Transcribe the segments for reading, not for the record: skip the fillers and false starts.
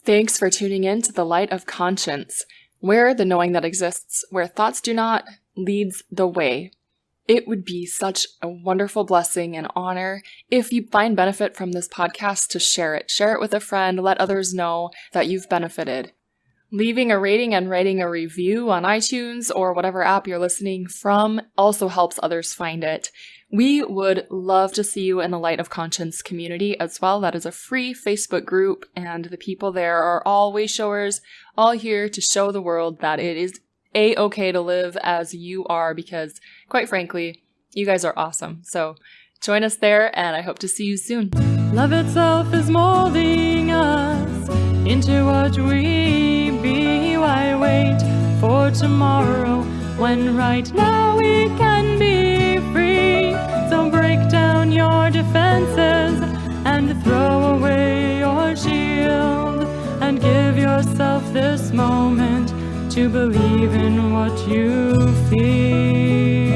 Thanks for tuning in to The Light of Conscience, where the knowing that exists, where thoughts do not, leads the way. It would be such a wonderful blessing and honor if you find benefit from this podcast to share it. Share it with a friend, let others know that you've benefited. Leaving a rating and writing a review on iTunes or whatever app you're listening from also helps others find it. We would love to see you in the Light of Conscience community as well. That is a free Facebook group, and the people there are all way showers, all here to show the world that it is a-okay to live as you are, because quite frankly, you guys are awesome. So join us there, and I hope to see you soon. Love itself is molding us into what we be. Why wait for tomorrow when right now we can be free? So break down your defenses and throw away your shield and give yourself this moment to believe in what you feel.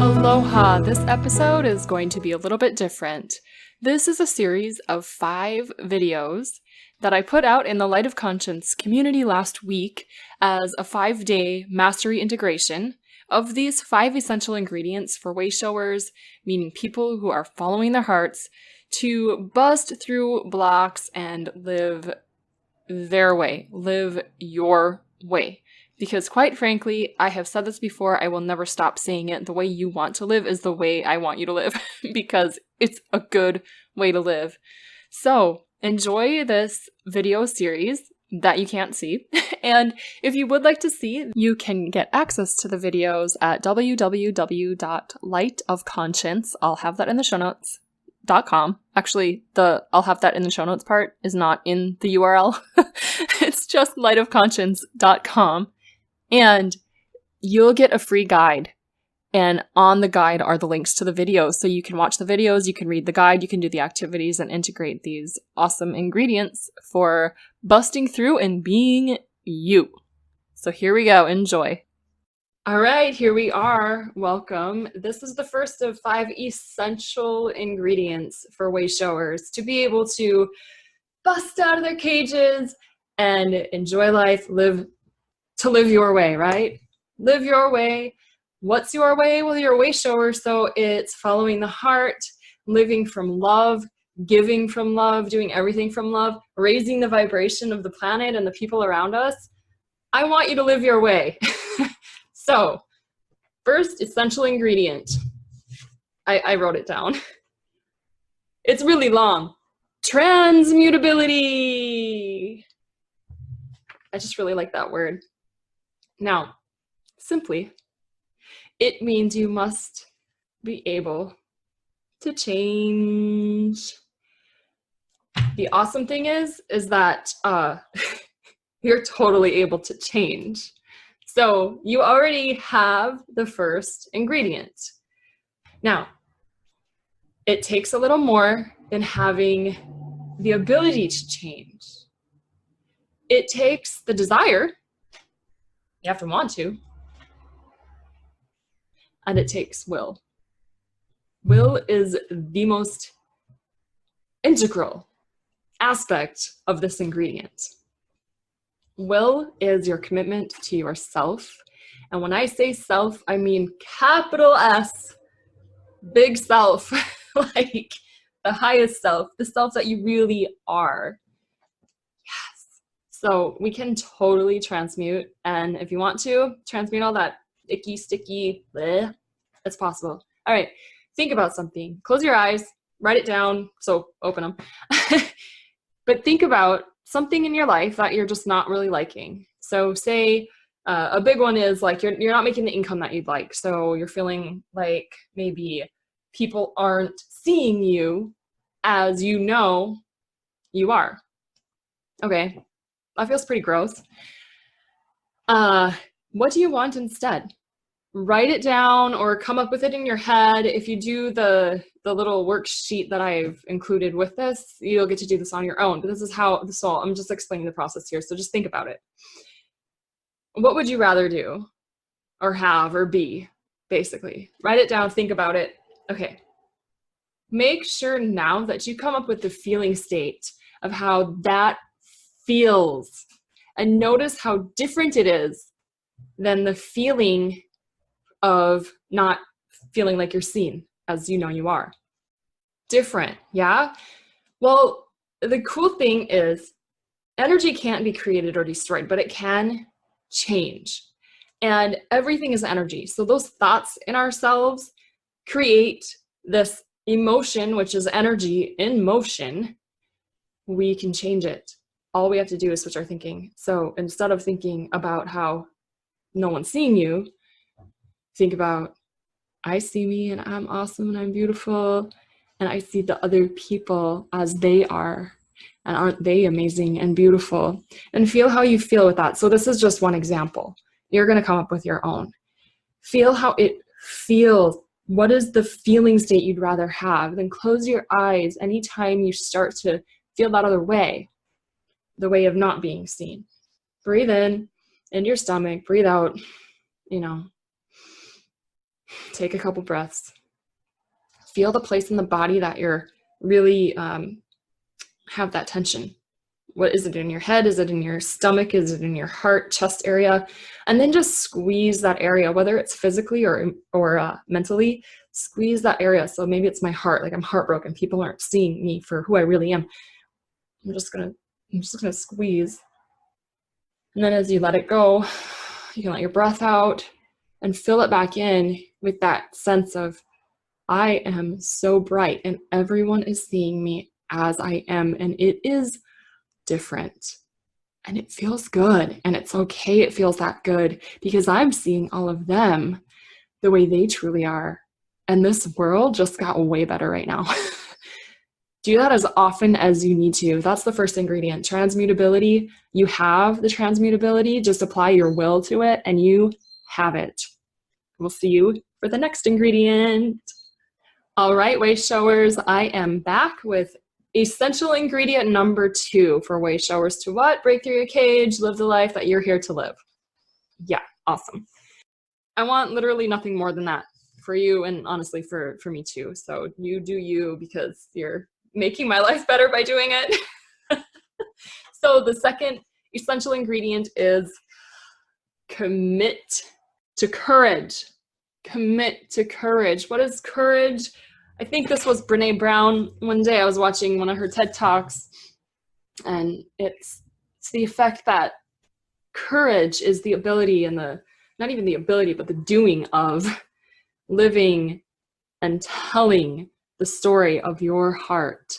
Aloha! This episode is going to be a little bit different. This is a series of 5 videos that I put out in the Light of Conscience community last week as a 5-day mastery integration of these 5 essential ingredients for way showers, meaning people who are following their hearts, to bust through blocks and live their way, live your way. Because quite frankly, I have said this before, I will never stop saying it, the way you want to live is the way I want you to live, because it's a good way to live. So, enjoy this video series that you can't see, and if you would like to see, you can get access to the videos at www.lightofconscience, I'll have that in the show notes, .com. Actually, the I'll have that in the show notes part is not in the URL. It's just lightofconscience.com. And you'll get a free guide. And on the guide are the links to the videos. So you can watch the videos, you can read the guide, you can do the activities and integrate these awesome ingredients for busting through and being you. So here we go. Enjoy. All right, here we are. Welcome. This is the first of 5 essential ingredients for way showers to be able to bust out of their cages and enjoy life, live your way, right? Live your way. What's your way? Well, you're a way shower, so it's following the heart, living from love, giving from love, doing everything from love, raising the vibration of the planet and the people around us. I want you to live your way. So, first essential ingredient. I wrote it down. It's really long. Transmutability. I just really like that word. Now, simply, it means you must be able to change. The awesome thing is that you're totally able to change. So you already have the first ingredient. Now, it takes a little more than having the ability to change. It takes the desire. You have to want to. And it takes will. Will is the most integral aspect of this ingredient. Will is your commitment to yourself. And when I say self, I mean capital S, big self, like the highest self, the self that you really are. Yes. So we can totally transmute. And if you want to, transmute all that icky, sticky, bleh, it's possible. All right, think about something. Close your eyes, write it down, so open them. But think about something in your life that you're just not really liking. So say a big one is like you're not making the income that you'd like. So you're feeling like maybe people aren't seeing you as you know you are. Okay, that feels pretty gross. What do you want instead? Write it down or come up with it in your head. If you do the little worksheet that I've included with this, you'll get to do this on your own. But this is how I'm just explaining the process here. So just think about it. What would you rather do or have or be, basically? Write it down, think about it. Okay. Make sure now that you come up with the feeling state of how that feels. And notice how different it is than the feeling of not feeling like you're seen as you know you are. Different, yeah? Well, the cool thing is energy can't be created or destroyed, but it can change. And everything is energy. So those thoughts in ourselves create this emotion, which is energy in motion. We can change it. All we have to do is switch our thinking. So instead of thinking about how no one's seeing you, think about, I see me and I'm awesome and I'm beautiful, and I see the other people as they are, and aren't they amazing and beautiful? And feel how you feel with that. So this is just one example. You're going to come up with your own. Feel how it feels. What is the feeling state you'd rather have? Then close your eyes anytime you start to feel that other way, the way of not being seen. Breathe in your stomach, breathe out, take a couple breaths. Feel the place in the body that you're really have that tension. What is it in your head? Is it in your stomach? Is it in your heart, chest area? And then just squeeze that area, whether it's physically or mentally, squeeze that area. So maybe it's my heart, like I'm heartbroken. People aren't seeing me for who I really am. I'm just gonna squeeze. And then as you let it go, you can let your breath out and fill it back in with that sense of, I am so bright and everyone is seeing me as I am, and it is different and it feels good, and it's okay it feels that good because I'm seeing all of them the way they truly are, and this world just got way better right now. Do that as often as you need to. That's the first ingredient. Transmutability. You have the transmutability. Just apply your will to it and you have it. We'll see you for the next ingredient. All right, way showers, I am back with essential ingredient number 2 for way showers to what? Break through your cage, live the life that you're here to live. Yeah, awesome. I want literally nothing more than that for you, and honestly for me too. So you do you, because you're making my life better by doing it. So the second essential ingredient is commit to courage. Commit to courage. What is courage? I think this was Brene Brown. One day I was watching one of her TED Talks, and it's the effect that courage is the ability and not even the ability, but the doing of living and telling the story of your heart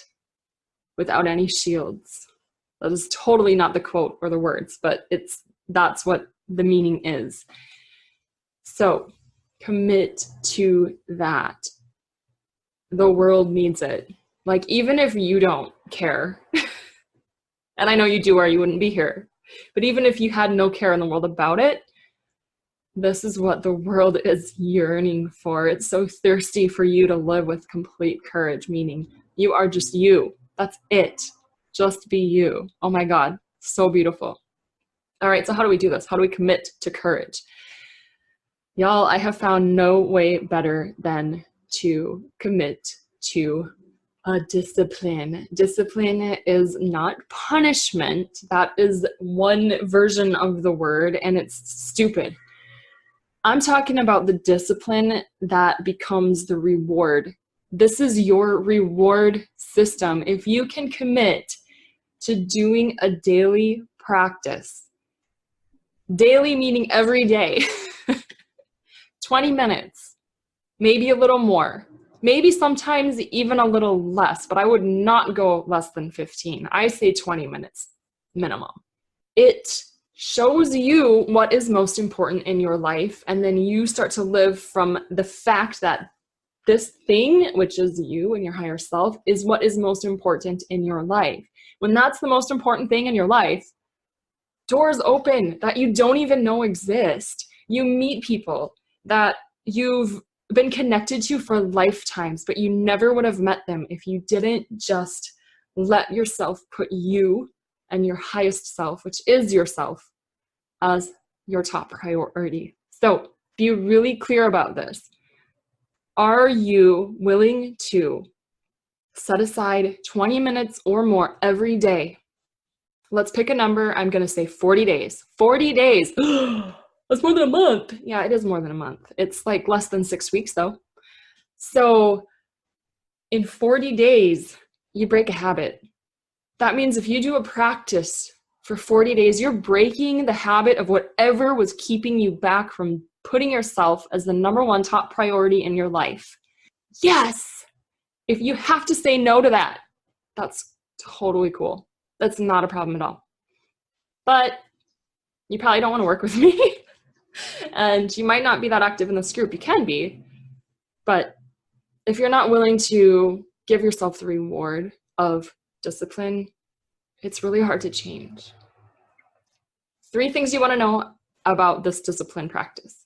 without any shields. That is totally not the quote or the words, but that's what the meaning is. So commit to that. The world needs it. Like, even if you don't care, and I know you do or you wouldn't be here, but even if you had no care in the world about it, this is what the world is yearning for. It's so thirsty for you to live with complete courage, meaning you are just you. That's it. Just be you. Oh my God, so beautiful. All right, so how do we do this? How do we commit to courage? Y'all, I have found no way better than to commit to a discipline. Discipline is not punishment. That is one version of the word, and it's stupid. I'm talking about the discipline that becomes the reward. This is your reward system. If you can commit to doing a daily practice, daily meaning every day, 20 minutes, maybe a little more, maybe sometimes even a little less, but I would not go less than 15. I say 20 minutes minimum. It shows you what is most important in your life, and then you start to live from the fact that this thing, which is you and your higher self, is what is most important in your life. When that's the most important thing in your life, doors open that you don't even know exist. You meet people that you've been connected to for lifetimes, but you never would have met them if you didn't just let yourself put you and your highest self, which is yourself, as your top priority. So be really clear about this. Are you willing to set aside 20 minutes or more every day let's pick a number. I'm going to say 40 days. 40 days. That's more than a month. Yeah, it is more than a month. It's like less than 6 weeks though. So in 40 days, you break a habit. That means if you do a practice for 40 days, you're breaking the habit of whatever was keeping you back from putting yourself as the number one top priority in your life. Yes! If you have to say no to that, that's totally cool. That's not a problem at all. But you probably don't want to work with me. And you might not be that active in this group. You can be. But if you're not willing to give yourself the reward of discipline, it's really hard to change. 3 things you want to know about this discipline practice,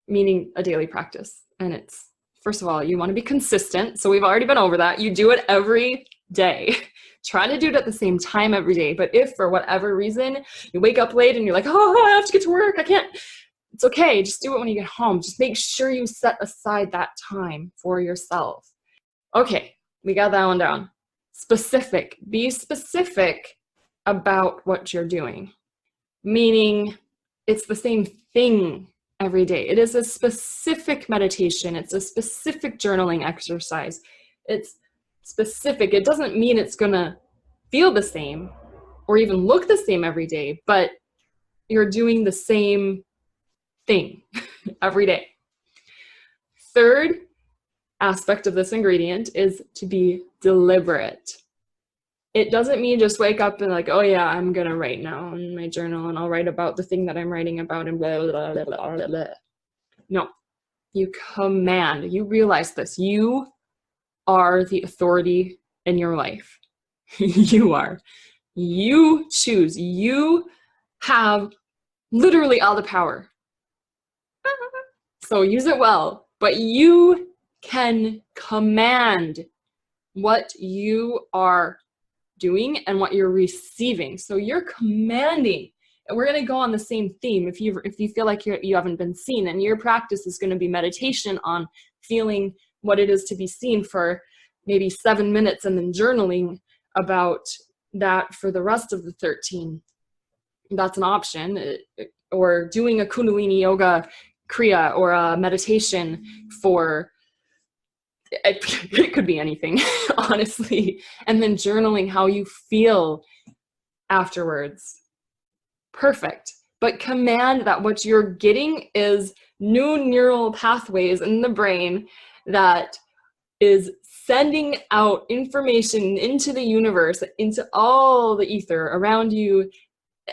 meaning a daily practice. And it's, first of all, you want to be consistent. So we've already been over that. You do it every day. Try to do it at the same time every day. But if for whatever reason you wake up late and you're like, oh, I have to get to work, I can't. It's okay. Just do it when you get home. Just make sure you set aside that time for yourself. Okay, we got that one down. Specific. Be specific about what you're doing. Meaning it's the same thing every day. It is a specific meditation. It's a specific journaling exercise. It's specific. It doesn't mean it's going to feel the same or even look the same every day, but you're doing the same thing every day. Third aspect of this ingredient is to be deliberate. It doesn't mean just wake up and like, oh yeah, I'm going to write now in my journal and I'll write about the thing that I'm writing about and blah, blah, blah, blah, blah, blah. No, you command. You realize this. You are the authority in your life. You are. You choose. You have literally all the power. So use it well. But you can command what you are doing and what you're receiving. So you're commanding. And we're going to go on the same theme. If you feel like you haven't been seen, and your practice is going to be meditation on feeling what it is to be seen for maybe 7 minutes, and then journaling about that for the rest of the 13. That's an option. Or doing a Kundalini yoga kriya or a meditation for, it could be anything, honestly. And then journaling how you feel afterwards. Perfect. But command that what you're getting is new neural pathways in the brain that is sending out information into the universe, into all the ether around you,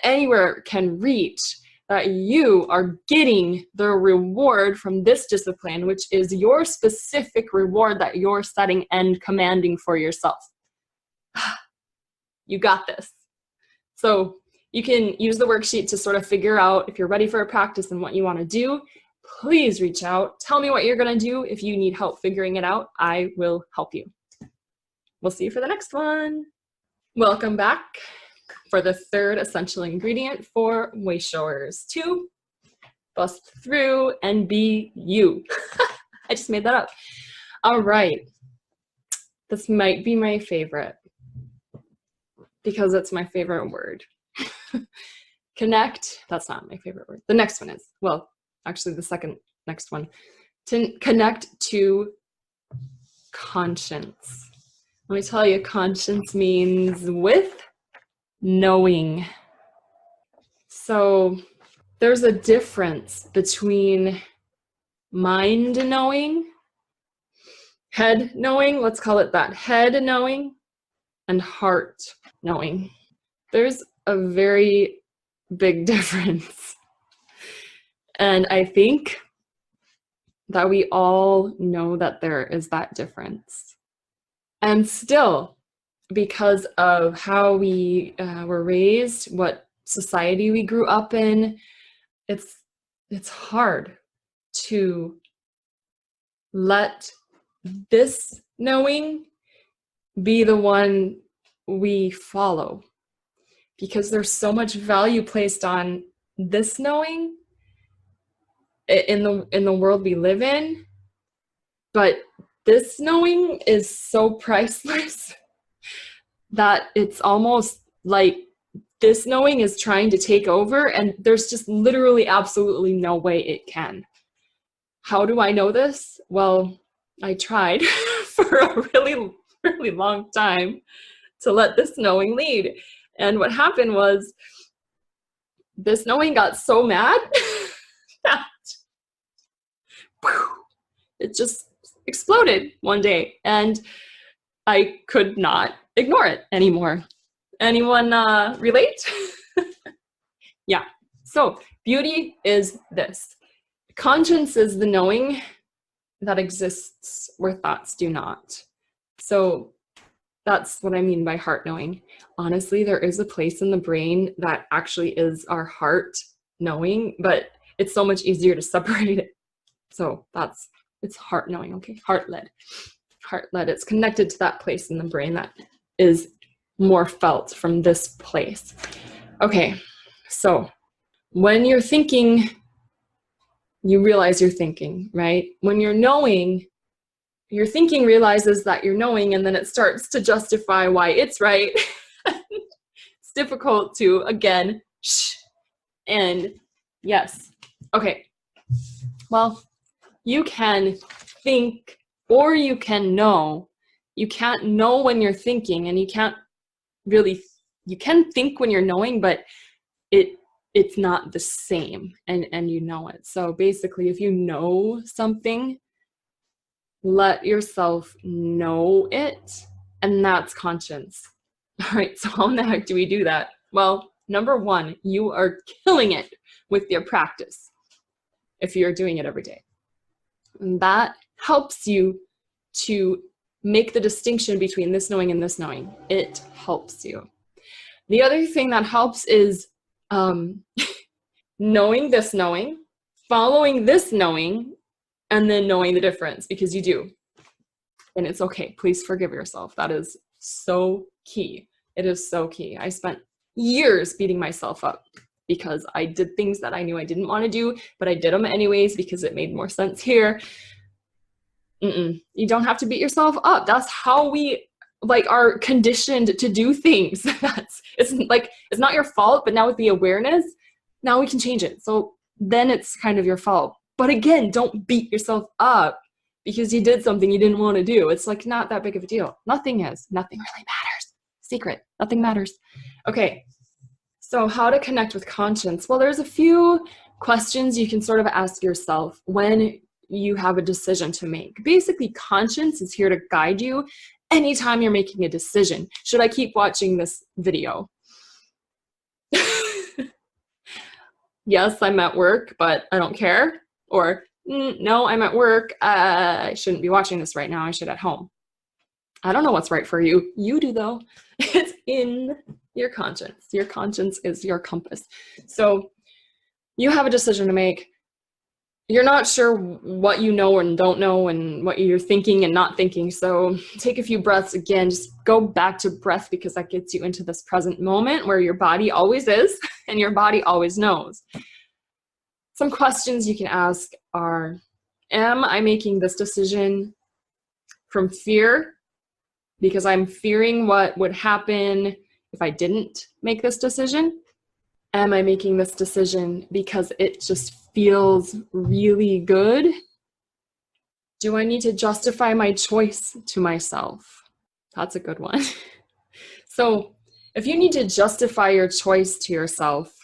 anywhere it can reach, that you are getting the reward from this discipline, which is your specific reward that you're setting and commanding for yourself. You got this. So you can use the worksheet to sort of figure out if you're ready for a practice and what you want to do. Please reach out. Tell me what you're going to do. If you need help figuring it out, I will help you. We'll see you for the next one. Welcome back for the third essential ingredient for way showers. 2, bust through and be you. I just made that up. All right. This might be my favorite because it's my favorite word. Connect. That's not my favorite word. The next one is, well, actually the second next one. To connect to conscience. Let me tell you, conscience means with knowing. So there's a difference between mind knowing, head knowing, let's call it that, head knowing, and heart knowing. There's a very big difference. And I think that we all know that there is that difference. And still, because of how we were raised, what society we grew up in, it's hard to let this knowing be the one we follow, because there's so much value placed on this knowing in the world we live in, but this knowing is so priceless that it's almost like this knowing is trying to take over, and there's just literally absolutely no way it can. How do I know this? Well, I tried for a really, really long time to let this knowing lead. And what happened was this knowing got so mad that it just exploded one day, and I could not ignore it anymore. Anyone relate? Yeah. So beauty is this. Conscience is the knowing that exists where thoughts do not. So that's what I mean by heart knowing. Honestly, there is a place in the brain that actually is our heart knowing, but it's so much easier to separate it. So it's heart knowing, okay? Heart led. It's connected to that place in the brain that is more felt from this place. Okay, so when you're thinking, you realize you're thinking, right? When you're knowing, your thinking realizes that you're knowing, and then it starts to justify why it's right. It's difficult to, again, shh, and yes. Okay, well, you can think or you can know. You can't know when you're thinking, and you can't really, you can think when you're knowing, but it's not the same, and you know it. So basically, if you know something, let yourself know it, and that's conscience. All right, so how the heck do we do that? Well, number one, you are killing it with your practice if you're doing it every day. And that helps you to make the distinction between this knowing and this knowing. It helps you. The other thing that helps is knowing this knowing, following this knowing, and then knowing the difference, because you do. And it's okay. Please forgive yourself. That is so key. It is so key. I spent years beating myself up because I did things that I knew I didn't want to do, but I did them anyways because it made more sense here. You don't have to beat yourself up. That's how we are conditioned to do things. It's not your fault, but now with the awareness, now we can change it. So then it's kind of your fault. But again, don't beat yourself up because you did something you didn't want to do. It's not that big of a deal. Nothing is. Nothing really matters. Secret. Nothing matters. Okay. So how to connect with conscience? Well, there's a few questions you can sort of ask yourself when you have a decision to make. Basically, conscience is here to guide you anytime you're making a decision. Should I keep watching this video? Yes, I'm at work, but I don't care. Or, no, I'm at work. I shouldn't be watching this right now. I should at home. I don't know what's right for you. You do, though. It's in your conscience. Your conscience is your compass. So you have a decision to make. You're not sure what you know and don't know and what you're thinking and not thinking. So take a few breaths again. Just go back to breath because that gets you into this present moment where your body always is and your body always knows. Some questions you can ask are, am I making this decision from fear? Because I'm fearing what would happen if I didn't make this decision? Am I making this decision because it just feels really good? Do I need to justify my choice to myself? That's a good one. So if you need to justify your choice to yourself,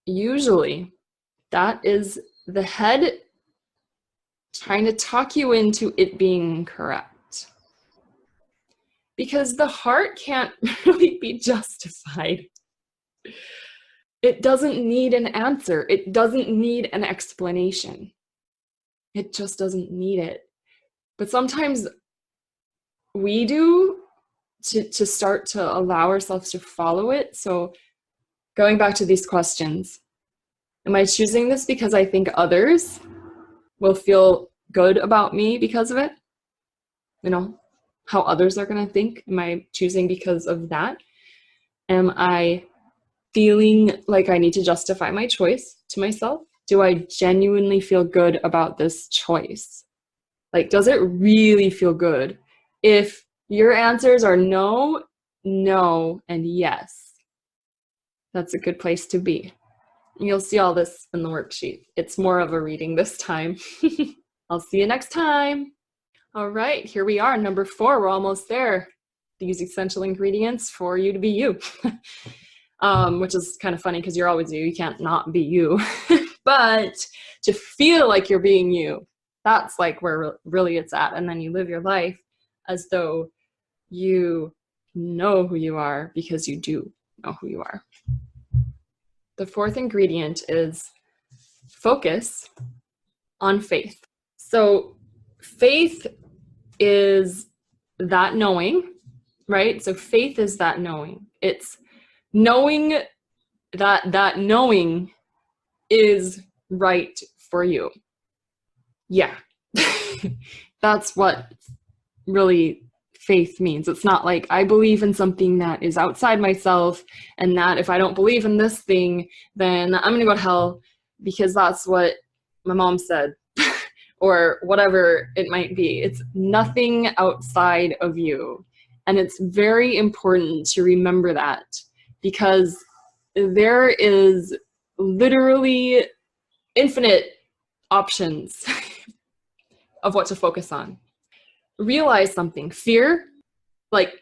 usually that is the head trying to talk you into it being correct. Because the heart can't really be justified. It doesn't need an answer. It doesn't need an explanation. It just doesn't need it. But sometimes we do to start to allow ourselves to follow it. So going back to these questions, am I choosing this because I think others will feel good about me because of it? You know, how others are going to think? Am I choosing because of that? Am I feeling like I need to justify my choice to myself? Do I genuinely feel good about this choice? Does it really feel good? If your answers are no, no, and yes, That's a good place to be. You'll see all this in the worksheet. It's more of a reading this time. I'll see you next time. All right, here we are, number 4. We're almost there. These essential ingredients for you to be you. Which is kind of funny because you're always you. You can't not be you. But to feel like you're being you, that's like where really it's at. And then you live your life as though you know who you are, because you do know who you are. The 4th ingredient is focus on faith. So faith is that knowing, right? So faith is that knowing. It's knowing that knowing is right for you. Yeah. That's what really faith means. It's not like I believe in something that is outside myself, and that if I don't believe in this thing, then I'm going to go to hell because that's what my mom said or whatever it might be. It's nothing outside of you. And it's very important to remember that, because there is literally infinite options of what to focus on. Realize something. Fear, like,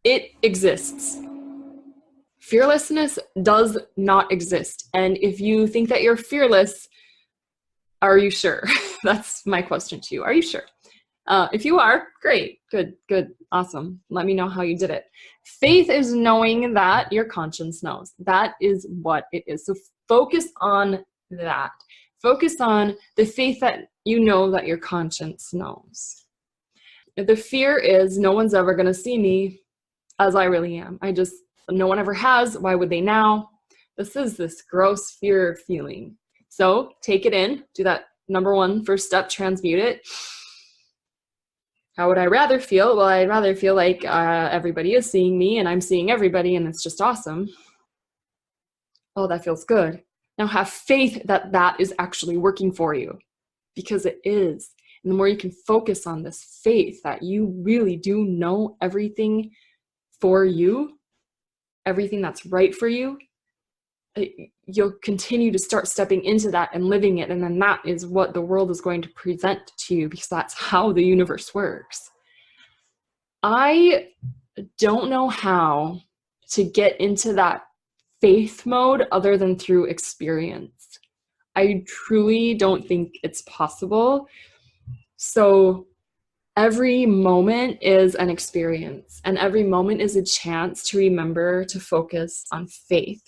it exists. Fearlessness does not exist. And if you think that you're fearless, are you sure? That's my question to you. Are you sure? If you are, great, good, awesome. Let me know how you did it. Faith is knowing that your conscience knows. That is what it is. So focus on that. Focus on the faith that you know that your conscience knows. The fear is no one's ever going to see me as I really am. No one ever has. Why would they now? This is this gross fear feeling. So take it in. Do that number 1 first step, transmute it. How would I rather feel? Well, I'd rather feel like everybody is seeing me and I'm seeing everybody and it's just awesome. Oh, that feels good. Now have faith that that is actually working for you, because it is. And the more you can focus on this faith that you really do know everything for you, everything that's right for you, you'll continue to start stepping into that and living it. And then that is what the world is going to present to you, because that's how the universe works. I don't know how to get into that faith mode other than through experience. I truly don't think it's possible. So every moment is an experience, and every moment is a chance to remember to focus on faith.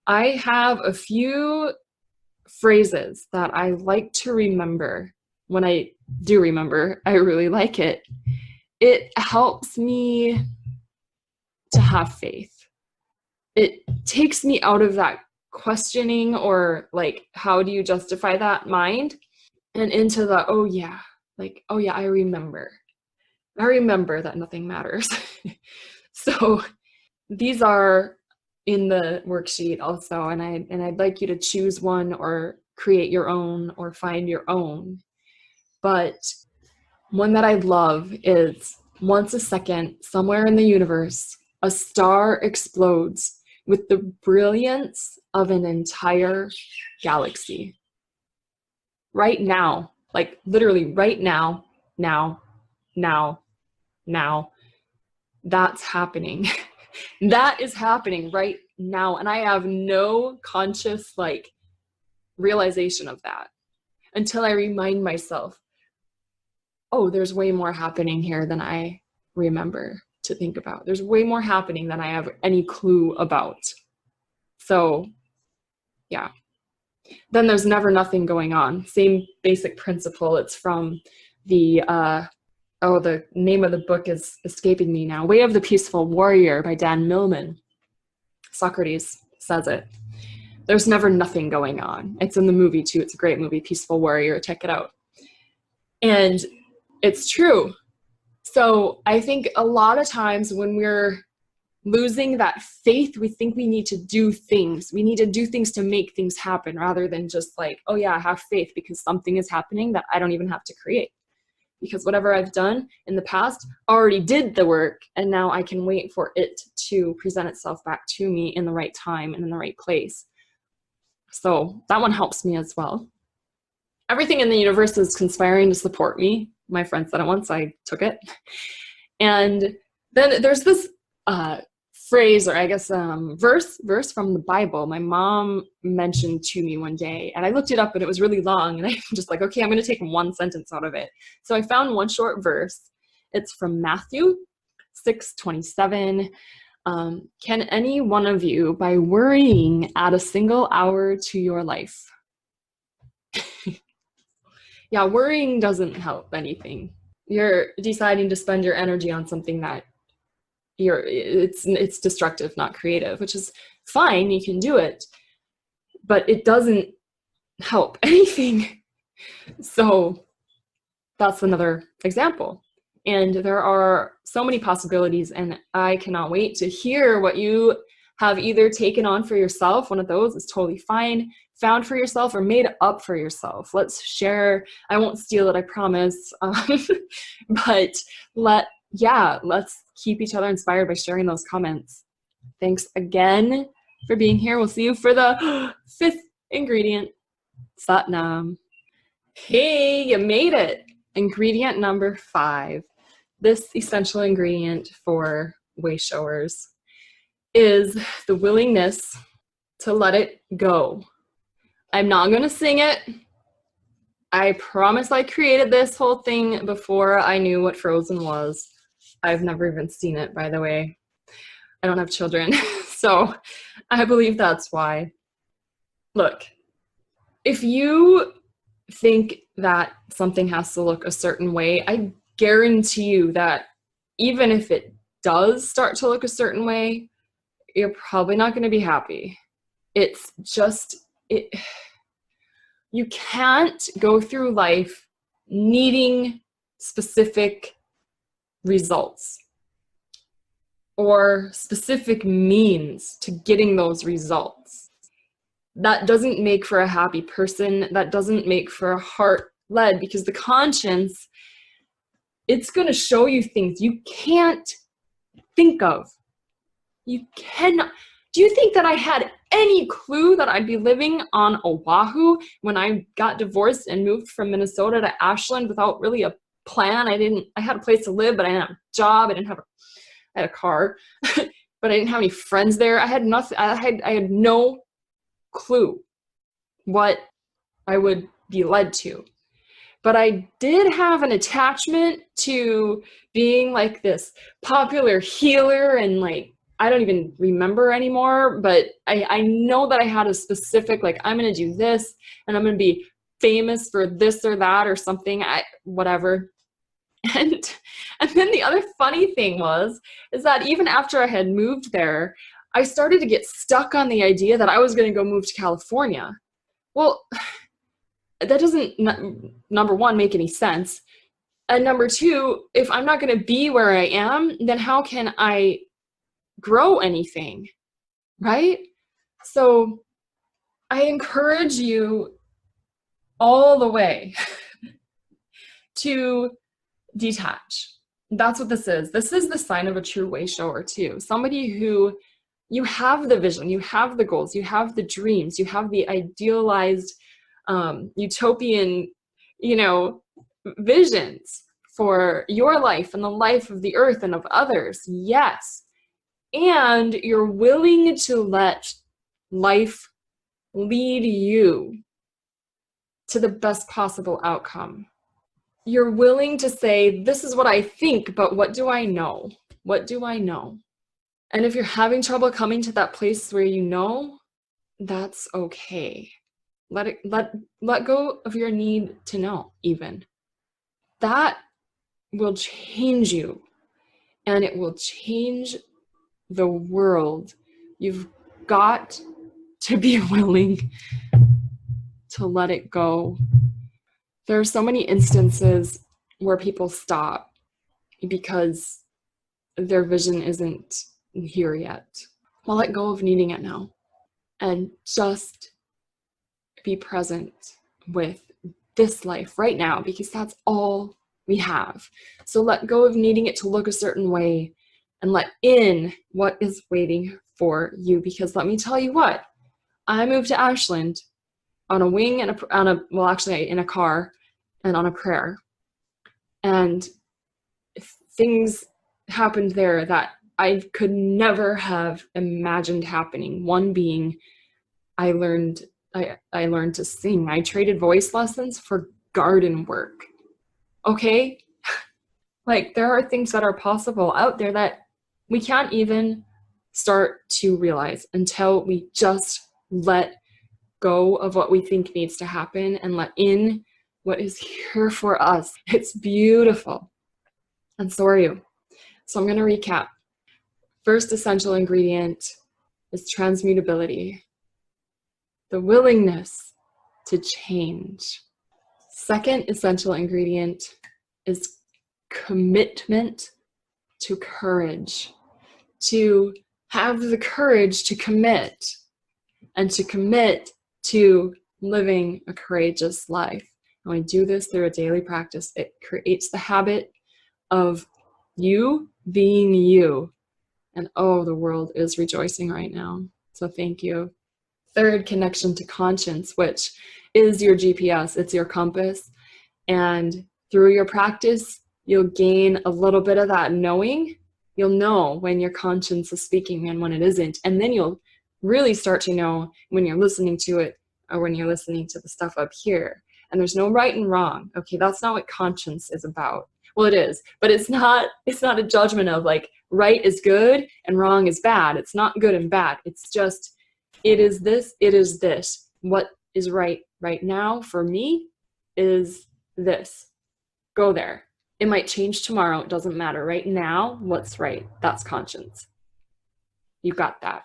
I have a few phrases that I like to remember. When I do remember, I really like it. It helps me to have faith. It takes me out of that questioning or like, how do you justify that mind, and into the, oh yeah, I remember that nothing matters. So these are in the worksheet also, and I'd like you to choose one or create your own or find your own. But one that I love is, once a second, somewhere in the universe, a star explodes with the brilliance of an entire galaxy. Right now, like literally right now, that's happening. That is happening right now. And I have no conscious realization of that until I remind myself, oh, there's way more happening here than I remember to think about. There's way more happening than I have any clue about. So yeah. Then there's never nothing going on. Same basic principle. It's from the name of the book is escaping me now. Way of the Peaceful Warrior by Dan Millman. Socrates says it. There's never nothing going on. It's in the movie too. It's a great movie, Peaceful Warrior. Check it out. And it's true. So I think a lot of times when we're losing that faith, we think we need to do things. We need to do things to make things happen, rather than just like, oh yeah, I have faith because something is happening that I don't even have to create. because whatever I've done in the past already did the work, and now I can wait for it to present itself back to me in the right time and in the right place. So that one helps me as well. Everything in the universe is conspiring to support me. My friend said it once, I took it. And then there's this phrase, or I guess verse from the Bible my mom mentioned to me one day, and I looked it up and it was really long, and I'm just like, okay, I'm going to take one sentence out of it. So I found one short verse. It's from Matthew 6:27. Can any one of you, by worrying, add a single hour to your life? Yeah, worrying doesn't help anything. You're deciding to spend your energy on something that it's destructive, not creative, which is fine, you can do it, but it doesn't help anything. So that's another example. And there are so many possibilities, and I cannot wait to hear what you have either taken on for yourself. One of those is totally fine. Found for yourself or made up for yourself. Let's share. I won't steal it, I promise. But let's keep each other inspired by sharing those comments. Thanks again for being here. We'll see you for the 5th ingredient, Satnam. Hey, you made it. Ingredient number 5. This essential ingredient for way showers is the willingness to let it go. I'm not going to sing it. I promise I created this whole thing before I knew what Frozen was. I've never even seen it, by the way. I don't have children, so I believe that's why. Look, if you think that something has to look a certain way, I guarantee you that even if it does start to look a certain way, you're probably not going to be happy. It's just, you can't go through life needing specific results or specific means to getting those results. That doesn't make for a happy person. That doesn't make for a heart-led, because the conscience, it's going to show you things you can't think of. You cannot. Do you think that I had any clue that I'd be living on Oahu when I got divorced and moved from Minnesota to Ashland without really a plan? I had a place to live, but I didn't have a job. I had a car, but I didn't have any friends there. I had nothing. I had no clue what I would be led to. But I did have an attachment to being like this popular healer, and like, I don't even remember anymore, but I know that I had a specific, like, I'm going to do this and I'm going to be famous for this or that or something, whatever. And then the other funny thing is that even after I had moved there, I started to get stuck on the idea that I was going to go move to California. Well, that doesn't, number one, make any sense. And number two, if I'm not going to be where I am, then how can I grow anything, right? So I encourage you all the way to detach. That's what this is. This is the sign of a true way shower too. Somebody who, you have the vision, you have the goals, you have the dreams, you have the idealized utopian, visions for your life and the life of the earth and of others. Yes. And you're willing to let life lead you to the best possible outcome. You're willing to say, this is what I think, but what do I know? What do I know? And if you're having trouble coming to that place where you know, that's okay. Let go of your need to know, even. That will change you, and it will change the world. You've got to be willing to let it go. There are so many instances where people stop because their vision isn't here yet. Well, let go of needing it now and just be present with this life right now, because that's all we have. So let go of needing it to look a certain way and let in what is waiting for you. Because let me tell you what, I moved to Ashland on a wing and in a car and on a prayer. And things happened there that I could never have imagined happening. One being, I learned to sing. I traded voice lessons for garden work. Okay? Like, there are things that are possible out there that we can't even start to realize until we just let go of what we think needs to happen and let in what is here for us. It's beautiful. And so are you. So I'm going to recap. First essential ingredient is transmutability, the willingness to change. Second essential ingredient is commitment to courage, to have the courage to commit, and to commit to living a courageous life. And we do this through a daily practice. It creates the habit of you being you. And oh, the world is rejoicing right now. So thank you. Third, connection to conscience, which is your GPS. It's your compass. And through your practice, you'll gain a little bit of that knowing. You'll know when your conscience is speaking and when it isn't. And then you'll really start to know when you're listening to it or when you're listening to the stuff up here. And there's no right and wrong. Okay, that's not what conscience is about. Well, it is, but it's not a judgment of like right is good and wrong is bad. It's not good and bad. It's just, it is this, it is this. What is right now for me is this. Go there. It might change tomorrow. It doesn't matter. Right now, what's right? That's conscience. You got that.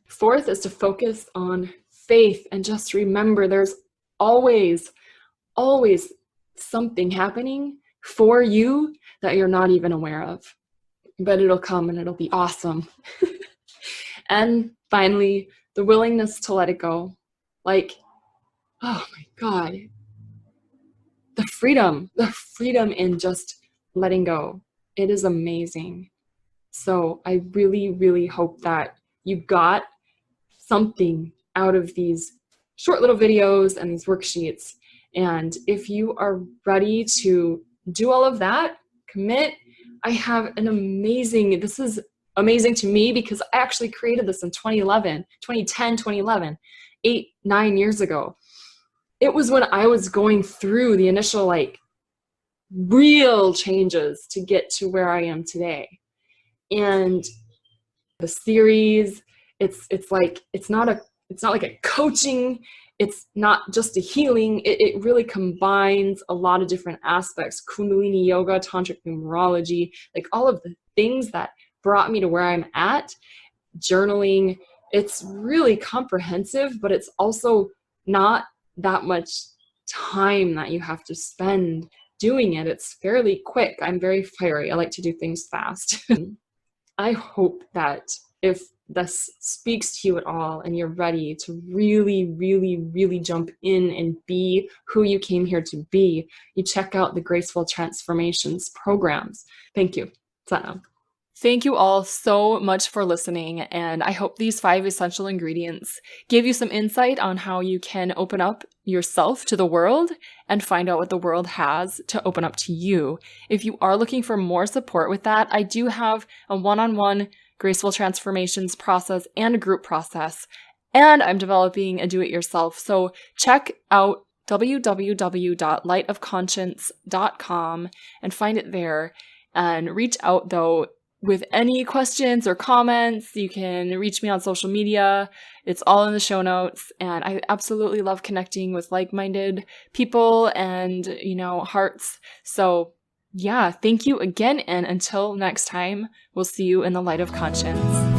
Fourth is to focus on faith and just remember there's always something happening for you that you're not even aware of. But it'll come and it'll be awesome. And finally, the willingness to let it go. Like, oh my God. The freedom in just letting go. It is amazing. So I really, really hope that you got something out of these short little videos and these worksheets. And if you are ready to do all of that, commit. I have an amazing, this is amazing to me because I actually created this in 2010, 2011, 9 years ago. It was when I was going through the initial like real changes to get to where I am today. And the series, it's not like a coaching, it's not just a healing, it really combines a lot of different aspects, Kundalini yoga, tantric numerology, like all of the things that brought me to where I'm at, journaling. It's really comprehensive, but it's also not that much time that you have to spend doing it. It's fairly quick. I'm very fiery. I like to do things fast. I hope that if this speaks to you at all and you're ready to really, really, really jump in and be who you came here to be, you check out the Graceful Transformations programs. Thank you. Satnam. Thank you all so much for listening, and I hope these 5 essential ingredients gave you some insight on how you can open up yourself to the world and find out what the world has to open up to you. If you are looking for more support with that, I do have a one-on-one Graceful Transformations process and a group process, and I'm developing a do-it-yourself. So check out www.lightofconscience.com and find it there, and reach out though with any questions or comments. You can reach me on social media. It's all in the show notes. And I absolutely love connecting with like-minded people and, hearts. So yeah, thank you again. And until next time, we'll see you in the light of conscience.